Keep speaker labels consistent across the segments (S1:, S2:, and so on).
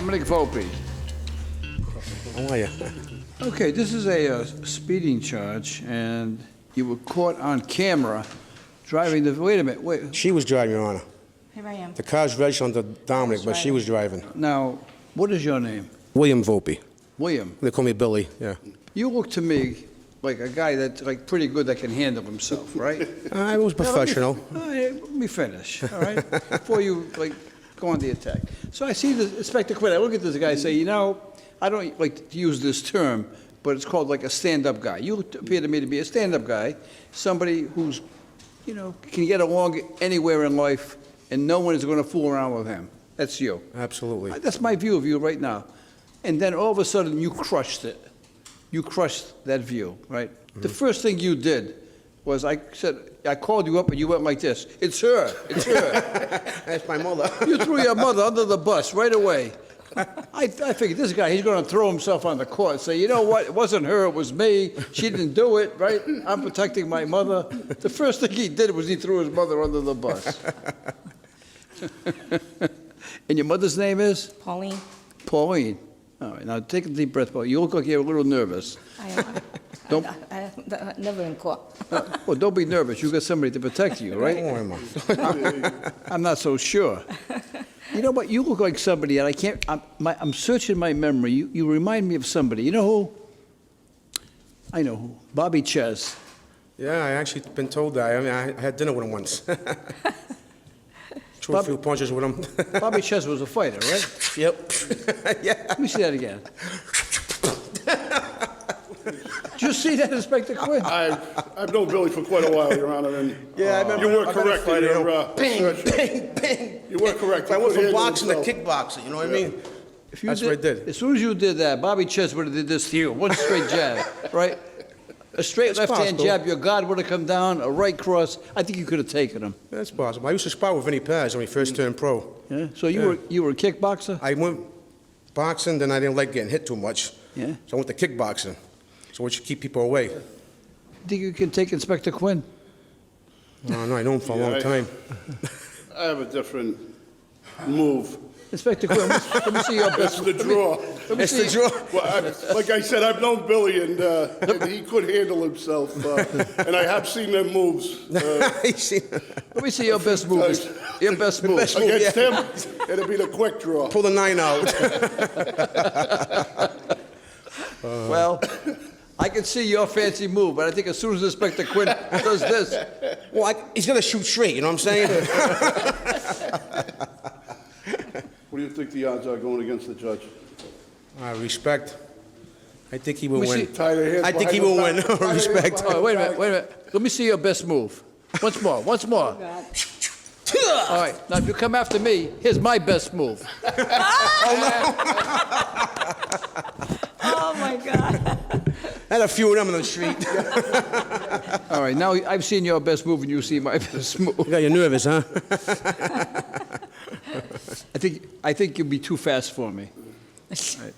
S1: Dominic Volpe.
S2: How are you?
S1: Okay, this is a speeding charge, and you were caught on camera driving the, wait a minute, wait.
S2: She was driving, Your Honor.
S3: Here I am.
S2: The car's registered under Dominic, but she was driving.
S1: Now, what is your name?
S2: William Volpe.
S1: William.
S2: They call me Billy, yeah.
S1: You look to me like a guy that's like pretty good that can handle himself, right?
S2: I was professional.
S1: Let me finish, all right? Before you, like, go on the attack. So I see the Inspector Quinn, I look at this guy and say, you know, I don't like to use this term, but it's called like a stand-up guy. You appear to me to be a stand-up guy, somebody who's, you know, can get along anywhere in life, and no one is going to fool around with him. That's you.
S2: Absolutely.
S1: That's my view of you right now. And then all of a sudden, you crushed it. You crushed that view, right? Mm-hmm. The first thing you did was I called you up and you went like this. It's her, it's her.
S2: That's my mother.
S1: You threw your mother under the bus right away. I figured this guy, he's going to throw himself on the court and say, you know what, it wasn't her, it was me. She didn't do it, right? I'm protecting my mother. The first thing he did was he threw his mother under the bus. And your mother's name is?
S3: Pauline.
S1: Pauline. All right, now take a deep breath, Paul. You look like you're a little nervous.
S3: I am.
S1: Don't-
S3: I never in court.
S1: Well, don't be nervous. You got somebody to protect you, right?
S2: Don't worry, Mom.
S1: I'm not so sure. You know what? You look like somebody, and I can't. I'm searching my memory. You remind me of somebody. You know who? I know who. Bobby Ches.
S2: Yeah, I actually been told that. I mean, I had dinner with him once. Threw a few punches with him.
S1: Bobby Ches was a fighter, right?
S2: Yep. Yeah.
S1: Let me see that again. Did you see that, Inspector Quinn?
S4: I've known Billy for quite a while, Your Honor, and
S2: Yeah, I remember.
S4: you were
S2: I met a
S4: correct in
S2: fighter,
S4: your
S2: bang,
S4: assertion.
S2: bang, bang.
S4: You were correct.
S2: I
S4: He
S2: went
S4: could
S2: from
S4: handle
S2: boxing to
S4: himself.
S2: kickboxing, you know what I mean?
S1: If you
S2: That's what I did.
S1: As soon as you did that, Bobby Ches would have did this to you. One straight jab, right? A straight
S2: It's
S1: left-hand
S2: possible.
S1: jab, your guard would have come down, a right cross. I think you could have taken him.
S2: That's possible. I used to spar with Vinny Paz when he first turned pro.
S1: Yeah? So you were a kickboxer?
S2: I went boxing, then I didn't like getting hit too much.
S1: Yeah.
S2: So I went to kickboxing. So we should keep people away.
S1: Think you can take Inspector Quinn?
S2: No, I know him for a long time.
S4: I have a different move.
S1: Inspector Quinn, let me see your best.
S4: It's the draw.
S1: Let me
S2: It's
S1: see.
S2: the draw.
S4: Well, like I said, I've known Billy, and he could handle himself, and I have seen them moves.
S1: Let me see your best move. Your best move.
S2: best move.
S4: Against him, it'll be the quick draw.
S2: Pull the 9 out.
S1: Well, I can see your fancy move, but I think as soon as Inspector Quinn does this,
S2: Well, he's going to shoot straight, you know what I'm saying?
S4: What do you think the odds are going against the judge?
S2: Respect. I think he will
S1: Let me
S2: win.
S1: see.
S4: Tie their hands
S2: I think he
S4: behind
S2: will
S4: the
S2: win.
S4: back. Tie their hands
S2: Respect.
S4: behind
S1: oh, wait a
S4: the
S1: minute, wait a minute. Let me see your best move. Once more, once more.
S3: God.
S1: All right, now if you come after me, here's my best move.
S3: Oh, my God.
S2: I had a few of them on the street.
S1: All right, now I've seen your best move and you see my best move.
S2: You got you nervous, huh?
S1: I think you'll be too fast for me. Right.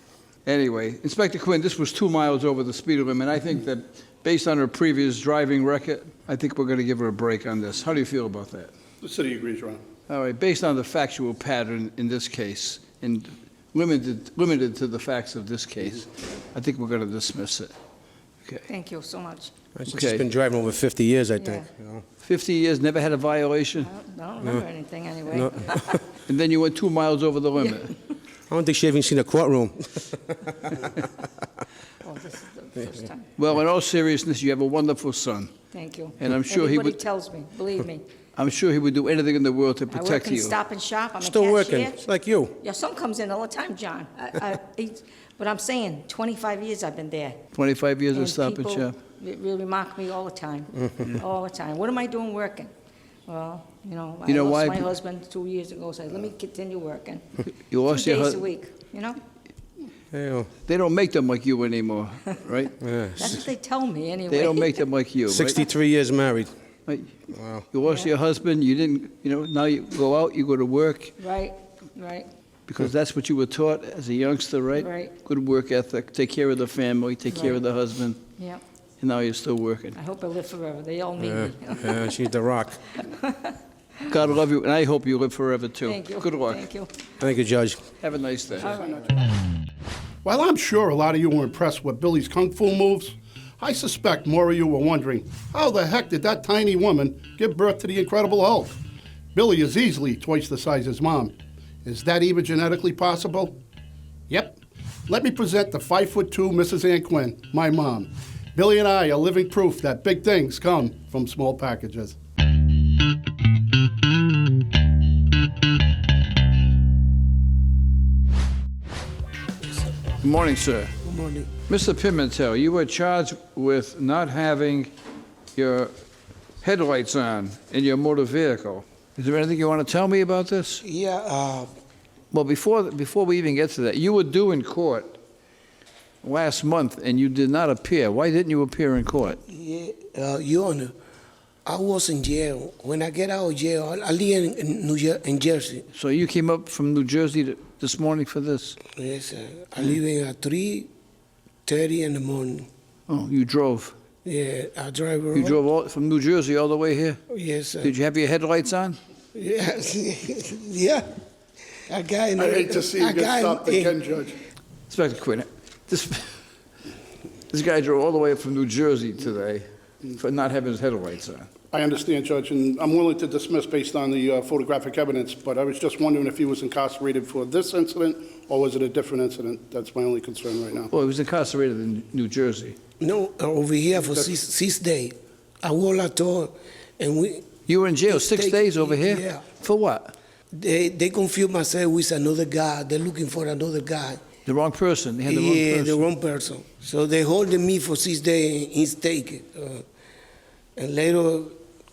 S1: Anyway, Inspector Quinn, this was 2 miles over the speed limit. I think that based on her previous driving record, I think we're going to give her a break on this. How do you feel about that?
S4: The city agrees, Your Honor.
S1: All right, based on the factual pattern in this case, and limited to the facts of this case, I think we're going to dismiss it. Okay.
S3: Thank you so much.
S2: She's
S1: Okay.
S2: been driving over 50 years, I think.
S3: Yeah.
S2: You know?
S1: 50 years, never had a violation,
S3: I don't remember anything anyway.
S2: No.
S1: and then you went 2 miles over the limit.
S2: I don't think she even seen a courtroom.
S3: Oh, this is the first time.
S1: Well, in all seriousness, you have a wonderful son,
S3: Thank you.
S1: and I'm sure he
S3: Everybody
S1: would.
S3: tells me, believe me.
S1: I'm sure he would do anything in the world to
S3: I work
S1: protect
S3: in
S1: you.
S3: Stop and Shop. I'm
S2: Still
S3: a
S2: working.
S3: cashier.
S2: It's like you.
S3: Your son comes in all the time, John. But I'm saying, 25 years I've been there.
S1: 25 years of
S3: And
S1: Stop and
S3: people
S1: Shop.
S3: really remark me all the time, all the time. What am I doing working? Well, I
S1: You know
S3: lost
S1: why?
S3: my husband 2 years ago, so let me continue working.
S1: You lost
S3: 2
S1: your
S3: days a
S1: husband.
S3: week, you know?
S2: Yeah.
S1: They don't make them like you anymore, right?
S3: That's what they tell me, anyway.
S1: They don't make them like you. Right?
S2: 63 years married.
S1: Right?
S2: Wow.
S1: You lost your husband. You didn't. Now you go out. You go to work
S3: Right, right.
S1: because that's what you were taught as a youngster, right?
S3: Right.
S1: Good work ethic. Take care of the family. Take care of
S3: Right.
S1: the husband.
S3: Yeah.
S1: And now you're still working.
S3: I hope I live forever. They all need
S2: Yeah,
S3: me.
S2: yeah, she's the rock.
S1: God love you, and I hope you live forever, too.
S3: Thank you.
S1: Good luck.
S3: Thank you.
S2: Thank you, Judge.
S1: Have a nice day.
S3: All right.
S4: While I'm sure a lot of you were impressed with Billy's kung fu moves, I suspect more of you were wondering, how the heck did that tiny woman give birth to the Incredible Hulk? Billy is easily twice the size as Mom. Is that even genetically possible? Yep. Let me present the 5'2" Mrs. Ann Quinn, my mom. Billy and I are living proof that big things come from small packages.
S1: Good morning, sir.
S5: Good morning.
S1: Mr. Pimentel, you were charged with not having your headlights on in your motor vehicle. Is there anything you want to tell me about this?
S5: Yeah,
S1: Well, before we even get to that, you were due in court last month, and you did not appear. Why didn't you appear in court?
S5: Your Honor, I was in jail. When I get out of jail, I live in Jersey.
S1: So you came up from New Jersey this morning for this?
S5: Yes, sir. I leave at 3:30 in the morning.
S1: Oh, you drove.
S5: Yeah, I drive around.
S1: You drove from New Jersey all the way here?
S5: Yes, sir.
S1: Did you have your headlights on?
S5: Yeah, yeah. I got in.
S4: I hate to see you get stopped again, Judge.
S1: Inspector Quinn, this guy drove all the way up from New Jersey today for not having his headlights on.
S4: I understand, Judge, and I'm willing to dismiss based on the photographic evidence, but I was just wondering if he was incarcerated for this incident, or was it a different incident? That's my only concern right now.
S1: Well, he was incarcerated in New Jersey.
S5: No, over here for six days. I was at all, and we.
S1: You were in jail 6 days over here?
S5: Yeah.
S1: For what?
S5: They confused myself with another guy. They're looking for another guy.
S1: The wrong person. They had the wrong
S5: Yeah,
S1: person.
S5: the wrong person. So they holding me for 6 days and he's taken. And later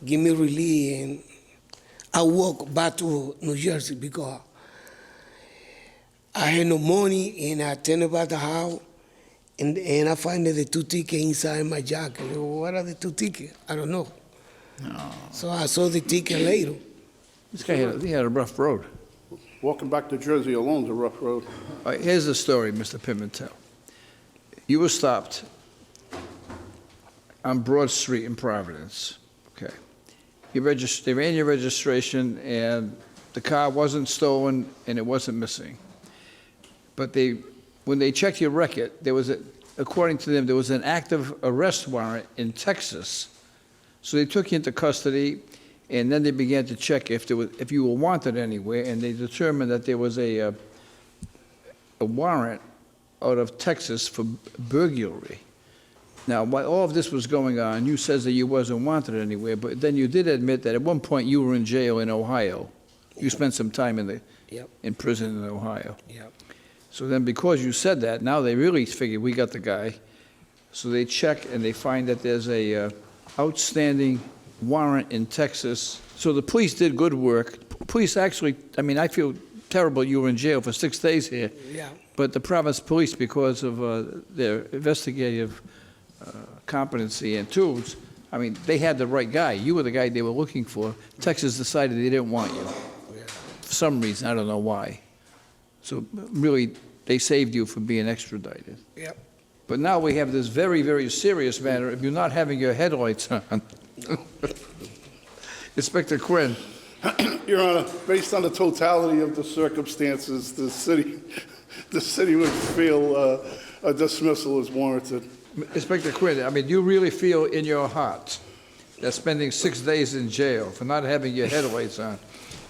S5: give me release and I walk back to New Jersey because I had no money and I turned about the house and I find the 2 tickets inside my jacket. What are the 2 tickets? I don't know.
S1: No.
S5: So I saw the ticket later.
S1: This guy had a rough road.
S4: Walking back to Jersey alone is a rough road.
S1: All right, here's the story, Mr. Pimentel. You were stopped on Broad Street in Providence. Okay. They ran your registration, and the car wasn't stolen, and it wasn't missing. But when they checked your record, according to them, there was an active arrest warrant in Texas. So they took you into custody, and then they began to check if you were wanted anywhere, and they determined that there was a warrant out of Texas for burglary. Now, while all of this was going on, you says that you wasn't wanted anywhere, but then you did admit that at one point you were in jail in Ohio. You spent some time in prison in Ohio.
S5: Yep.
S1: So then because you said that, now they really figured we got the guy. So they check and they find that there's a outstanding warrant in Texas. So the police did good work. Police actually, I mean, I feel terrible you were in jail for 6 days here.
S5: Yeah.
S1: But the Providence police, because of their investigative competency and tools, I mean, they had the right guy. You were the guy they were looking for. Texas decided they didn't want you. For some reason, I don't know why. So really, they saved you from being extradited.
S5: Yep.
S1: But now we have this very, very serious matter of you not having your headlights on. Inspector Quinn.
S4: Your Honor, based on the totality of the circumstances, the city would feel a dismissal is warranted.
S1: Inspector Quinn, I mean, do you really feel in your heart that spending 6 days in jail for not having your headlights on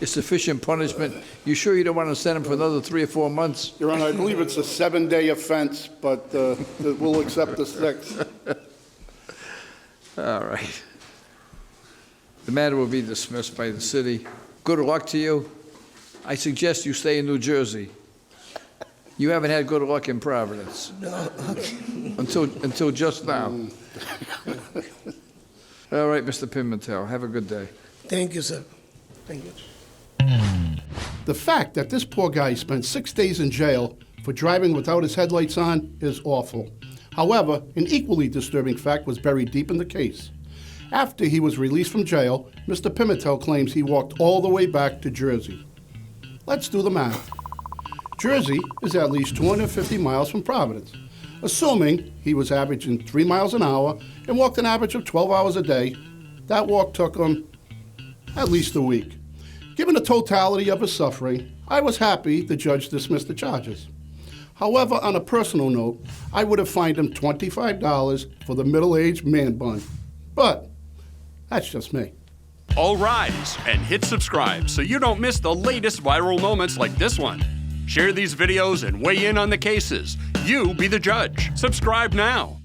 S1: is sufficient punishment? You sure you don't want to send him for another 3 or 4 months?
S4: Your Honor, I believe it's a 7-day offense, but we'll accept the 6.
S1: All right. The matter will be dismissed by the city. Good luck to you. I suggest you stay in New Jersey. You haven't had good luck in Providence.
S5: No.
S1: Until just now. All right, Mr. Pimentel, have a good day.
S5: Thank you, sir. Thank you.
S4: The fact that this poor guy spent 6 days in jail for driving without his headlights on is awful. However, an equally disturbing fact was buried deep in the case. After he was released from jail, Mr. Pimentel claims he walked all the way back to Jersey. Let's do the math. Jersey is at least 250 miles from Providence. Assuming he was averaging 3 miles an hour and walked an average of 12 hours a day, that walk took him at least a week. Given the totality of his suffering, I was happy the judge dismissed the charges. However, on a personal note, I would have fined him $25 for the middle-aged man bun. But that's just me.
S6: All rise and hit subscribe so you don't miss the latest viral moments like this one. Share these videos and weigh in on the cases. You be the judge. Subscribe now.